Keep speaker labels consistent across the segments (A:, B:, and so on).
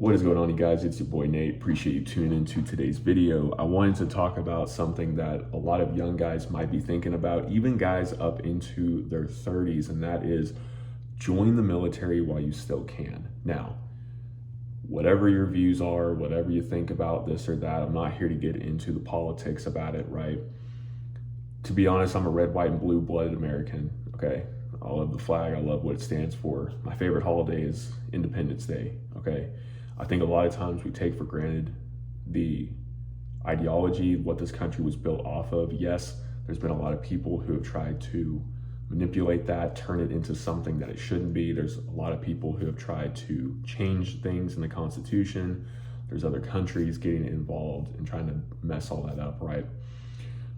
A: What is going on, you guys? It's your boy Nate. Appreciate you tuning into today's video. I wanted to talk about something that a lot of young guys might be thinking about, even guys up into their 30s, and that is join the military while you still can. Now, whatever your views are, whatever you think about this or that, I'm not here to get into the politics about it, right? To be honest, I'm a red, white, and blue-blooded American, okay? I love the flag. I love what it stands for. My favorite holiday is Independence Day, okay? I think a lot of times we take for granted the ideology, what this country was built off of. Yes, there's been a lot of people who have tried to manipulate that, turn it into something that it shouldn't be. There's a lot of people who have tried to change things in the Constitution. There's other countries getting involved and trying to mess all that up, right?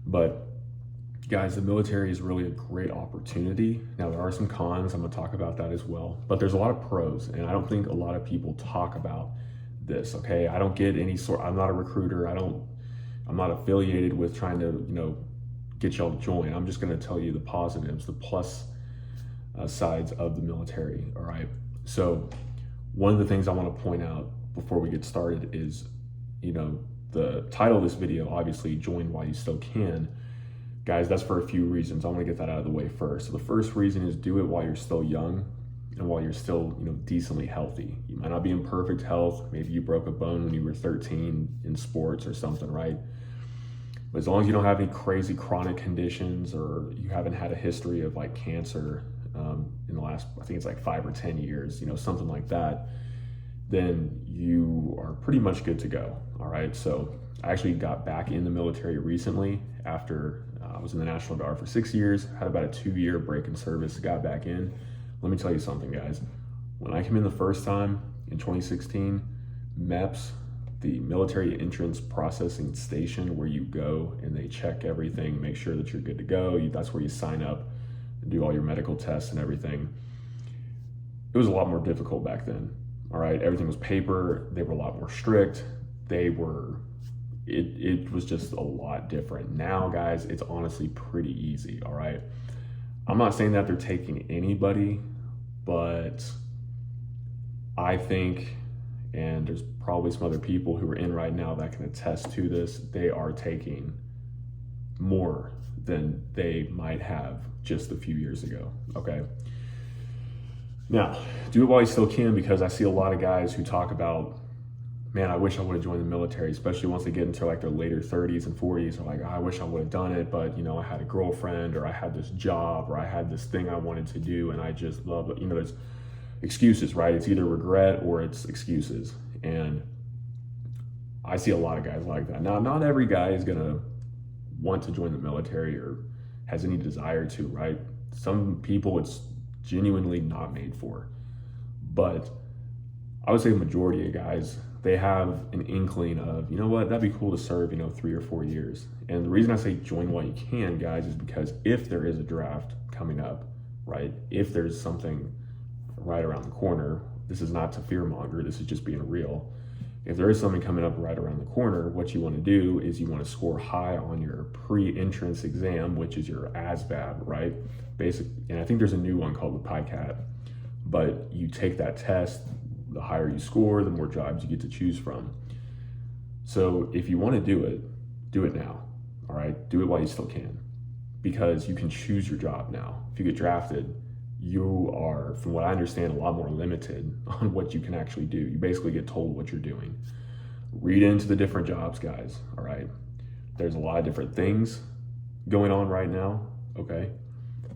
A: But guys, the military is really a great opportunity. Now, there are some cons. I'm going to talk about that as well. But there's a lot of pros, and I don't think a lot of people talk about this, okay? I don't get any sort, I'm not a recruiter. I'm not affiliated with trying to, get y'all to join. I'm just going to tell you the positives, the plus sides of the military, all right? So one of the things I want to point out before we get started is, the title of this video, obviously, Join While You Still Can. Guys, that's for a few reasons. I want to get that out of the way first. So the first reason is do it while you're still young and while you're still, decently healthy. You might not be in perfect health. Maybe you broke a bone when you were 13 in sports or something, right? But as long as you don't have any crazy chronic conditions or you haven't had a history of like cancer in the last, I think it's like 5 or 10 years, something like that, then you are pretty much good to go, all right? So I actually got back in the military recently after I was in the National Guard for 6 years, had about a 2-year break in service, got back in. Let me tell you something, guys. When I came in the first time in 2016, MEPS, the Military Entrance Processing Station, where you go and they check everything, make sure that you're good to go. That's where you sign up and do all your medical tests and everything. It was a lot more difficult back then, all right? Everything was paper. They were a lot more strict. It was just a lot different. Now, guys, it's honestly pretty easy, all right? I'm not saying that they're taking anybody, but I think, and there's probably some other people who are in right now that can attest to this, they are taking more than they might have just a few years ago, okay? Now, do it while you still can, because I see a lot of guys who talk about, man, I wish I would have joined the military, especially once they get into like their later 30s and 40s. They're like, I wish I would have done it, but I had a girlfriend, or I had this job, or I had this thing I wanted to do, and I just love it. There's excuses, right? It's either regret or it's excuses. And I see a lot of guys like that. Now, not every guy is gonna want to join the military or has any desire to, right? Some people it's genuinely not made for. But I would say the majority of guys, they have an inkling of, that'd be cool to serve, 3 or 4 years. And the reason I say join while you can, guys, is because if there is a draft coming up, right? If there's something right around the corner, this is not to fearmonger, this is just being real. If there is something coming up right around the corner, what you want to do is you want to score high on your pre-entrance exam, which is your ASVAB, right? And I think there's a new one called the PICAT, but you take that test. The higher you score, the more jobs you get to choose from. So if you want to do it now, all right? Do it while you still can, because you can choose your job now. If you get drafted, you are, from what I understand, a lot more limited on what you can actually do. You basically get told what you're doing. Read into the different jobs, guys, all right? There's a lot of different things going on right now, okay?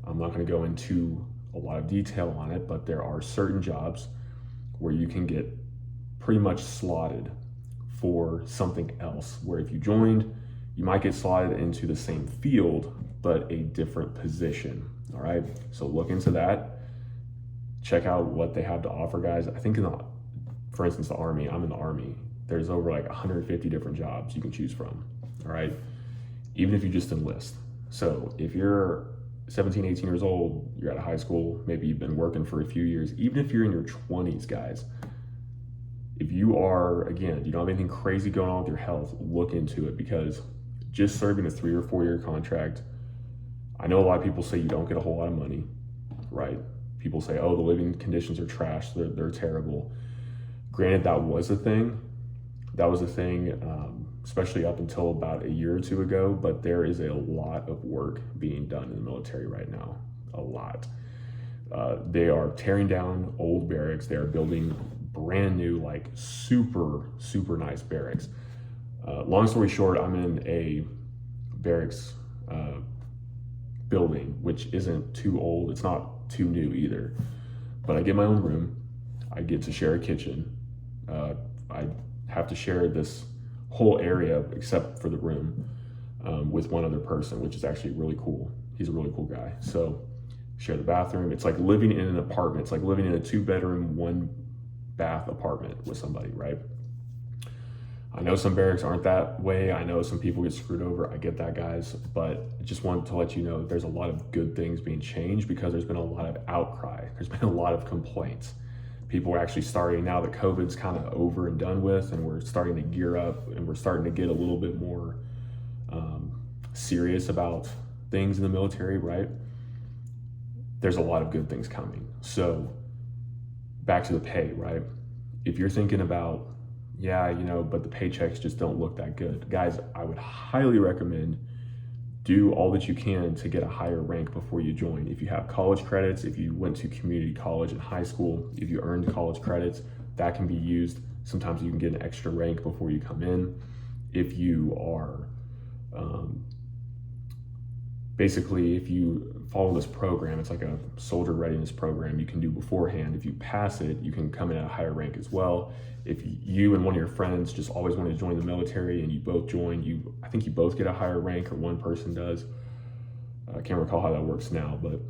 A: I'm not going to go into a lot of detail on it, but there are certain jobs where you can get pretty much slotted for something else, where if you joined, you might get slotted into the same field, but a different position, all right? So look into that. Check out what they have to offer, guys. I think for instance, the Army, I'm in the Army. There's over like 150 different jobs you can choose from, all right? Even if you just enlist. So if you're 17, 18 years old, you're out of high school, maybe you've been working for a few years, even if you're in your 20s, guys, if you are, again, you don't have anything crazy going on with your health, look into it, because just serving a 3 or 4 year contract, I know a lot of people say you don't get a whole lot of money, right? People say, oh, the living conditions are trash, they're terrible. Granted, that was a thing. That was a thing, especially up until about a year or two ago, but there is a lot of work being done in the military right now. A lot. They are tearing down old barracks. They are building brand new, like super, super nice barracks. Long story short, I'm in a barracks building, which isn't too old. It's not too new either. But I get my own room. I get to share a kitchen. I have to share this whole area except for the room with one other person, which is actually really cool. He's a really cool guy. So share the bathroom. It's like living in an apartment. It's like living in a 2-bedroom, 1-bath apartment with somebody, right? I know some barracks aren't that way. I know some people get screwed over. I get that, guys. But I just wanted to let you know there's a lot of good things being changed because there's been a lot of outcry. There's been a lot of complaints. People are actually starting, now that COVID's kind of over and done with, and we're starting to gear up and we're starting to get a little bit more serious about things in the military, right? There's a lot of good things coming. So back to the pay, right? If you're thinking about, yeah, but the paychecks just don't look that good. Guys, I would highly recommend do all that you can to get a higher rank before you join. If you have college credits, if you went to community college in high school, if you earned college credits, that can be used. Sometimes you can get an extra rank before you come in. If you are, basically, if you follow this program, it's like a soldier readiness program you can do beforehand. If you pass it, you can come in at a higher rank as well. If you and one of your friends just always wanted to join the military and you both join, I think you both get a higher rank, or one person does. I can't recall how that works now, but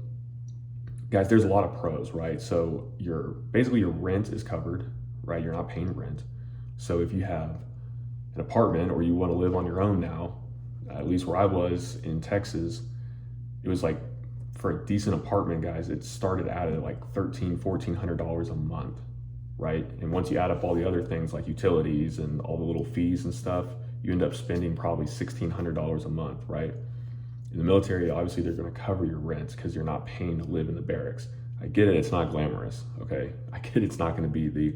A: guys, there's a lot of pros, right? So basically your rent is covered, right? You're not paying rent. So if you have an apartment or you want to live on your own now, at least where I was in Texas, it was like, for a decent apartment, guys, it started out at like $1,400 a month, right? And once you add up all the other things like utilities and all the little fees and stuff, you end up spending probably $1,600 a month, right? In the military, obviously they're going to cover your rent because you're not paying to live in the barracks. I get it, it's not glamorous, okay? I get it's not going to be the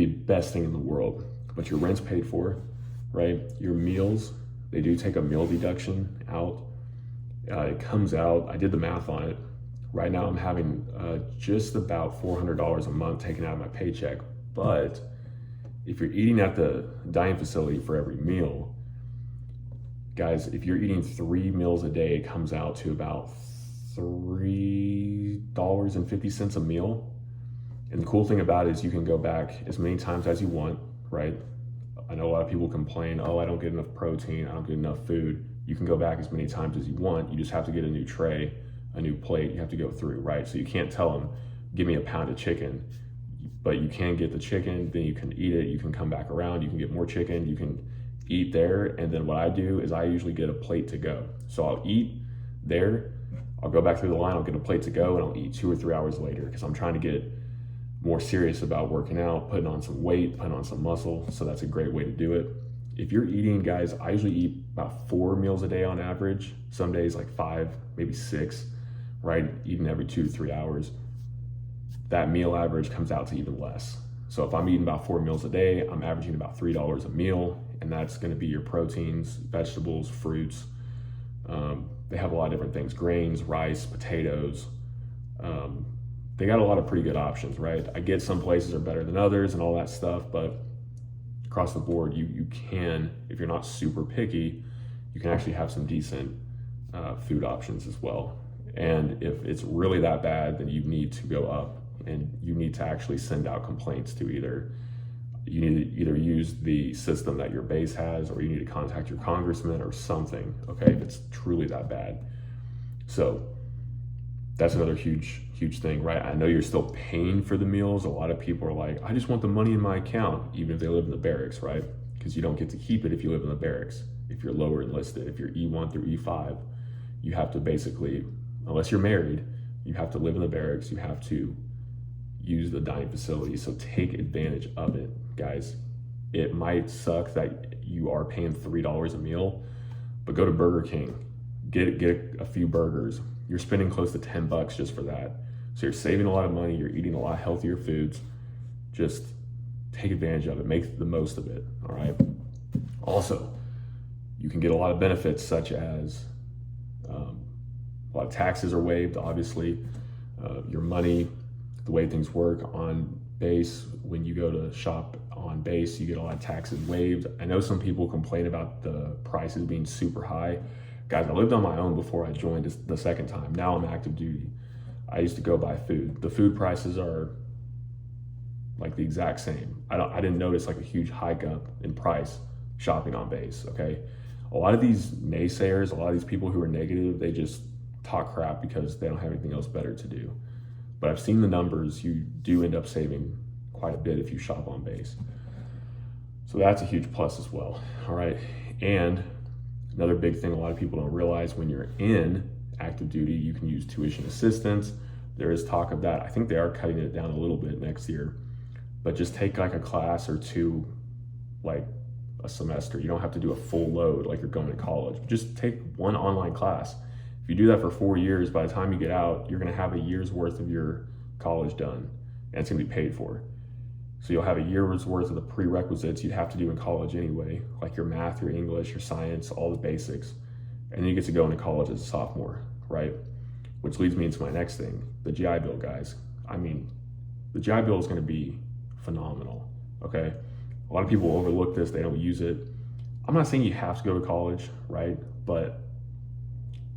A: best thing in the world, but your rent's paid for, right? Your meals, they do take a meal deduction out. It comes out, I did the math on it. Right now I'm having just about $400 a month taken out of my paycheck. But if you're eating at the dining facility for every meal, guys, if you're eating 3 meals a day, it comes out to about $3.50 a meal. And the cool thing about it is you can go back as many times as you want, right? I know a lot of people complain, oh, I don't get enough protein, I don't get enough food. You can go back as many times as you want. You just have to get a new tray, a new plate you have to go through, right? So you can't tell them, give me a pound of chicken, but you can get the chicken, then you can eat it, you can come back around, you can get more chicken, you can eat there. And then what I do is I usually get a plate to go. So I'll eat there, I'll go back through the line, I'll get a plate to go, and I'll eat 2 or 3 hours later because I'm trying to get more serious about working out, putting on some weight, putting on some muscle. So that's a great way to do it. If you're eating, guys, I usually eat about 4 meals a day on average. Some days like 5, maybe 6, right? Eating every 2 to 3 hours. That meal average comes out to even less. So if I'm eating about 4 meals a day, I'm averaging about $3 a meal, and that's gonna be your proteins, vegetables, fruits. They have a lot of different things, grains, rice, potatoes. They got a lot of pretty good options, right? I get some places are better than others and all that stuff, but across the board, you can, if you're not super picky, you can actually have some decent food options as well. And if it's really that bad, then you need to go up and you need to actually send out complaints to you need to either use the system that your base has, or you need to contact your congressman or something, okay, if it's truly that bad. So that's another huge thing, right? I know you're still paying for the meals. A lot of people are like, I just want the money in my account, even if they live in the barracks, right? Because you don't get to keep it if you live in the barracks. If you're lower enlisted, if you're E1 through E5, you have to basically, unless you're married, you have to live in the barracks. You have to use the dining facility. So take advantage of it, guys. It might suck that you are paying $3 a meal, but go to Burger King, get a few burgers. You're spending close to $10 just for that. So you're saving a lot of money, you're eating a lot healthier foods, Just take advantage of it, make the most of it, all right? Also, you can get a lot of benefits such as a lot of taxes are waived, obviously. Your money, the way things work on base, when you go to shop on base, you get a lot of taxes waived. I know some people complain about the prices being super high. Guys, I lived on my own before I joined the second time. Now I'm active duty. I used to go buy food. The food prices are like the exact same. I didn't notice like a huge hike up in price shopping on base, okay? A lot of these naysayers, a lot of these people who are negative, they just talk crap because they don't have anything else better to do. But I've seen the numbers. You do end up saving quite a bit if you shop on base. So that's a huge plus as well, all right? And another big thing a lot of people don't realize, when you're in active duty, you can use tuition assistance. There is talk of that. I think they are cutting it down a little bit next year, but just take like a class or two, like a semester. You don't have to do a full load like you're going to college. Just take one online class. If you do that for 4 years, by the time you get out, you're gonna have a year's worth of your college done, and it's gonna be paid for. So you'll have a year's worth of the prerequisites you'd have to do in college anyway, like your math, your English, your science, all the basics. And then you get to go into college as a sophomore, right? Which leads me into my next thing, the GI Bill, guys. I mean, the GI Bill is gonna be phenomenal, okay? A lot of people overlook this, they don't use it. I'm not saying you have to go to college, right? But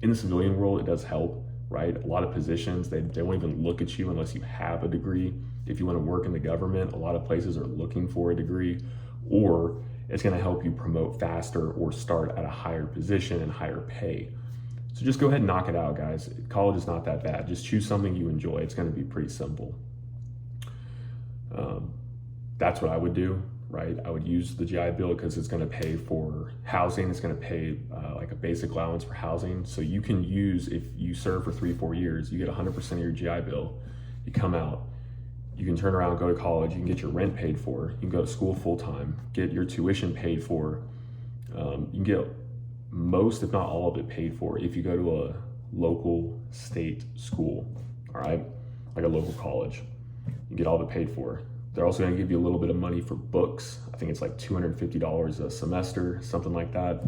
A: in the civilian world, it does help, right? A lot of positions, they won't even look at you unless you have a degree. If you want to work in the government, a lot of places are looking for a degree, or it's going to help you promote faster or start at a higher position and higher pay. So just go ahead and knock it out, guys. College is not that bad. Just choose something you enjoy. It's going to be pretty simple. That's what I would do, right? I would use the GI Bill because it's going to pay for housing. It's going to pay like a basic allowance for housing. So you can use, if you serve for 3-4 years, you get 100% of your GI Bill. You come out, you can turn around, go to college, you can get your rent paid for, you can go to school full time, get your tuition paid for. You can get most, if not all of it, paid for if you go to a local state school, all right? Like a local college. You get all of it paid for. They're also gonna give you a little bit of money for books. I think it's like $250 a semester, something like that.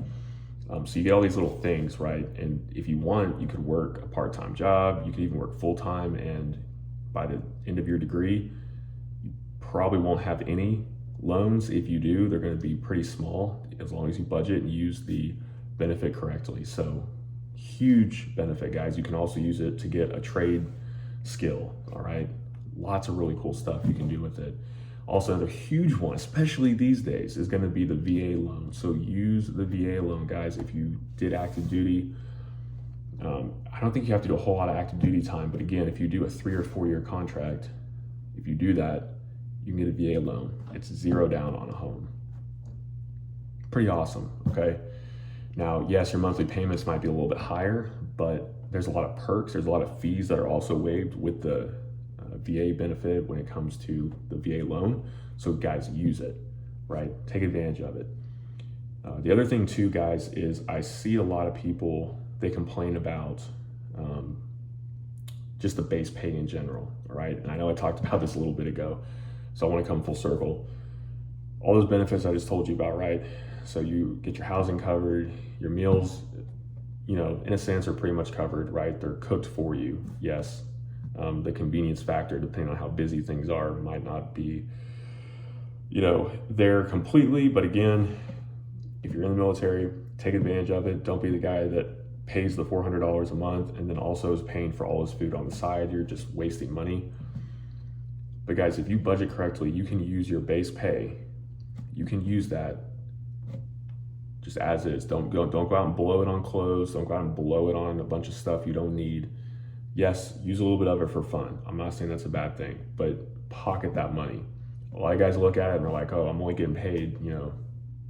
A: So you get all these little things, right? And if you want, you could work a part-time job. You could even work full-time, and by the end of your degree, you probably won't have any loans. If you do, they're gonna be pretty small as long as you budget and use the benefit correctly. So huge benefit, guys. You can also use it to get a trade skill, all right? Lots of really cool stuff you can do with it. Also, another huge one, especially these days, is going to be the VA loan. So use the VA loan, guys, if you did active duty. I don't think you have to do a whole lot of active duty time, but again, if you do a 3 or 4 year contract, if you do that, you can get a VA loan. It's 0 down on a home. Pretty awesome, okay? Now, yes, your monthly payments might be a little bit higher, but there's a lot of perks. There's a lot of fees that are also waived with the VA benefit when it comes to the VA loan. So guys, use it, right? Take advantage of it. The other thing too, guys, is I see a lot of people, they complain about just the base pay in general, all right? And I know I talked about this a little bit ago, so I want to come full circle. All those benefits I just told you about, right? So you get your housing covered, your meals, you know, in a sense are pretty much covered, right? They're cooked for you, yes. The convenience factor, depending on how busy things are, might not be, you know, there completely. But again, if you're in the military, take advantage of it. Don't be the guy that pays the $400 a month and then also is paying for all his food on the side. You're just wasting money. But guys, if you budget correctly, you can use your base pay. You can use that just as is. Don't go out and blow it on clothes. Don't go out and blow it on a bunch of stuff you don't need. Yes, use a little bit of it for fun. I'm not saying that's a bad thing, but pocket that money. A lot of guys look at it and they're like, oh, I'm only getting paid, you know,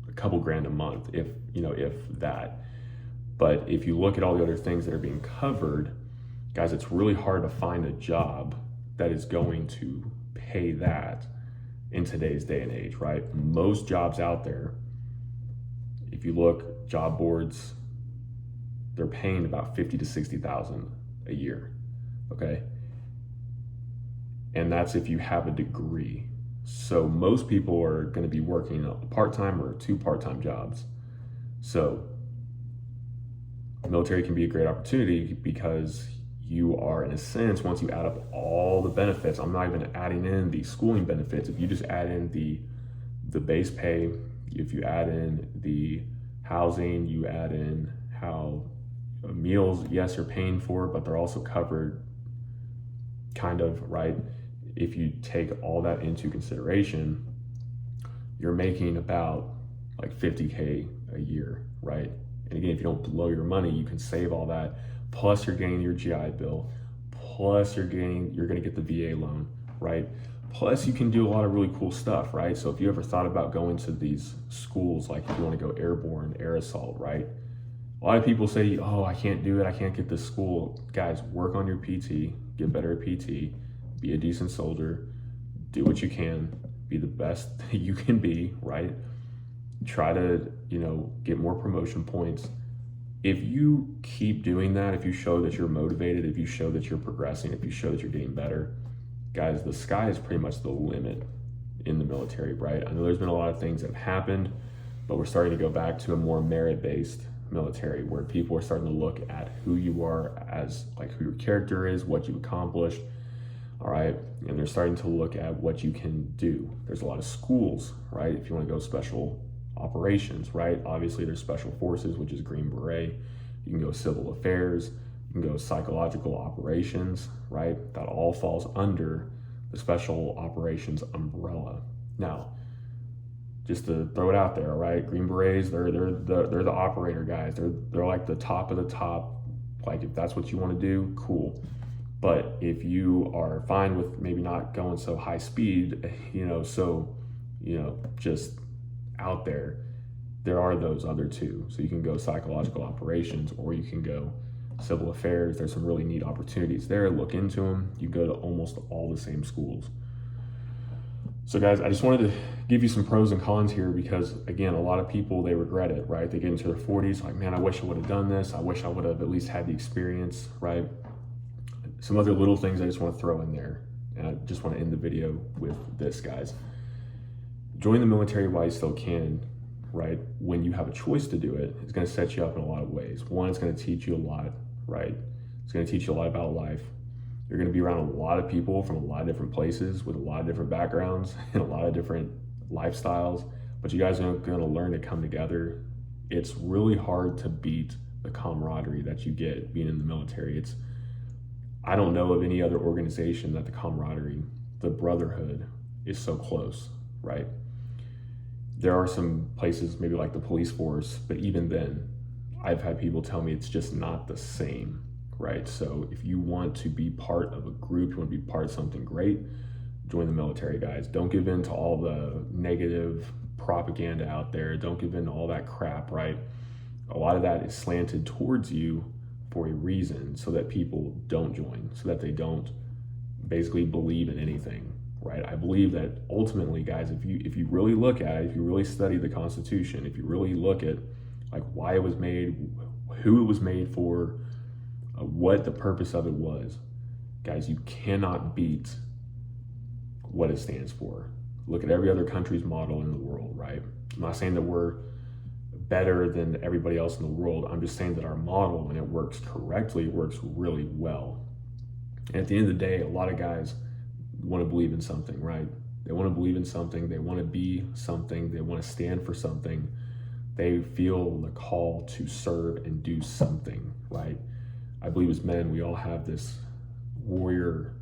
A: a couple grand a month, if that. But if you look at all the other things that are being covered, guys, it's really hard to find a job that is going to pay that in today's day and age, right? Most jobs out there, if you look, job boards, they're paying about 50 to 60,000 a year. Okay. And that's if you have a degree. So most people are going to be working a part-time or two part-time jobs. So military can be a great opportunity because you are, in a sense, once you add up all the benefits, I'm not even adding in the schooling benefits. If you just add in the base pay, if you add in the housing, you add in how meals, yes, you're paying for, but they're also covered, kind of, right? If you take all that into consideration, you're making about like 50K a year, right? And again, if you don't blow your money, you can save all that. Plus you're getting your GI Bill. Plus you're going to get the VA loan, right? Plus you can do a lot of really cool stuff, right? So if you ever thought about going to these schools, like if you want to go airborne, air assault, right? A lot of people say, oh, I can't do it. I can't get this school. Guys, work on your PT, get better at PT, be a decent soldier, do what you can, be the best you can be, right? Try to, get more promotion points. If you keep doing that, if you show that you're motivated, if you show that you're progressing, if you show that you're getting better, guys, the sky is pretty much the limit in the military, right? I know there's been a lot of things that have happened, but we're starting to go back to a more merit-based military where people are starting to look at who you are as, like, who your character is, what you accomplished, all right? And they're starting to look at what you can do. There's a lot of schools, right? If you want to go special operations, right? Obviously there's special forces, which is Green Beret. You can go civil affairs, you can go psychological operations, right? That all falls under the special operations umbrella. Now, just to throw it out there, all right? Green Berets, they're the operator guys. They're like the top of the top. Like if that's what you want to do, cool. But if you are fine with maybe not going so high speed, just out there are those other two. So you can go psychological operations or you can go civil affairs. There's some really neat opportunities there. Look into them. You go to almost all the same schools. So guys, I just wanted to give you some pros and cons here because again, a lot of people, they regret it, right? They get into their 40s like, man, I wish I would have done this. I wish I would have at least had the experience, right? Some other little things I just want to throw in there. And I just want to end the video with this, guys. Join the military while you still can, right? When you have a choice to do it, it's going to set you up in a lot of ways. One, it's going to teach you a lot, right? It's going to teach you a lot about life. You're going to be around a lot of people from a lot of different places with a lot of different backgrounds and a lot of different lifestyles, but you guys are going to learn to come together. It's really hard to beat the camaraderie that you get being in the military. I don't know of any other organization that the camaraderie, the brotherhood is so close, right? There are some places, maybe like the police force, but even then, I've had people tell me it's just not the same, right? So if you want to be part of a group, you want to be part of something great, join the military, guys. Don't give in to all the negative propaganda out there. Don't give in to all that crap, right? A lot of that is slanted towards you for a reason, so that people don't join, so that they don't basically believe in anything, right? I believe that ultimately, guys, if you really look at it, if you really study the Constitution, if you really look at like why it was made, who it was made for, what the purpose of it was, guys, you cannot beat what it stands for. Look at every other country's model in the world, right? I'm not saying that we're better than everybody else in the world. I'm just saying that our model, when it works correctly, works really well. And at the end of the day, a lot of guys want to believe in something, right? They want to believe in something. They want to be something. They want to stand for something. They feel the call to serve and do something, right? I believe as men, we all have this warrior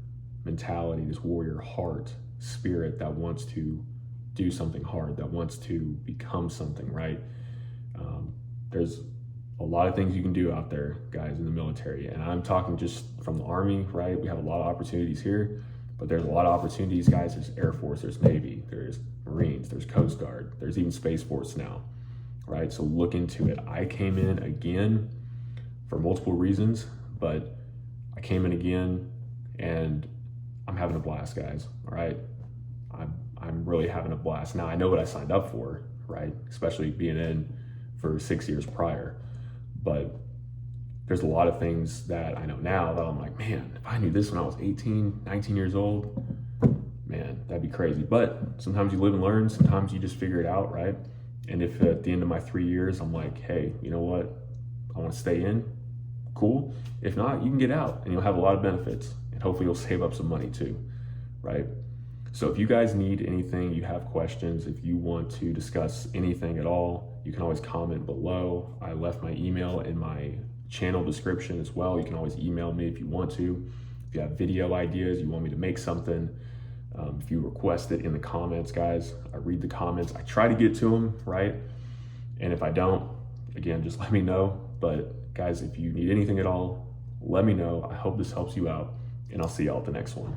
A: mentality, this warrior heart, spirit that wants to do something hard, that wants to become something, right? There's a lot of things you can do out there, guys, in the military. And I'm talking just from the Army, right? We have a lot of opportunities here, but there's a lot of opportunities, guys. There's Air Force, there's Navy, there's Marines, there's Coast Guard, there's even Space Force now, right? So look into it. I came in again for multiple reasons, but I came in again and I'm having a blast, guys, all right? I'm really having a blast. Now, I know what I signed up for, right? Especially being in for 6 years prior. But there's a lot of things that I know now that I'm like, man, if I knew this when I was 18, 19 years old, man, that'd be crazy. But sometimes you live and learn, sometimes you just figure it out, right? And if at the end of my 3 years, I'm like, hey, you know what? I want to stay in, cool. If not, you can get out and you'll have a lot of benefits, and hopefully you'll save up some money too, right? So if you guys need anything, you have questions, if you want to discuss anything at all, you can always comment below. I left my email in my channel description as well. You can always email me if you want to. If you have video ideas, you want me to make something, if you request it in the comments, guys, I read the comments. I try to get to them, right? And if I don't, again, just let me know. But guys, if you need anything at all, let me know. I hope this helps you out, and I'll see y'all at the next one.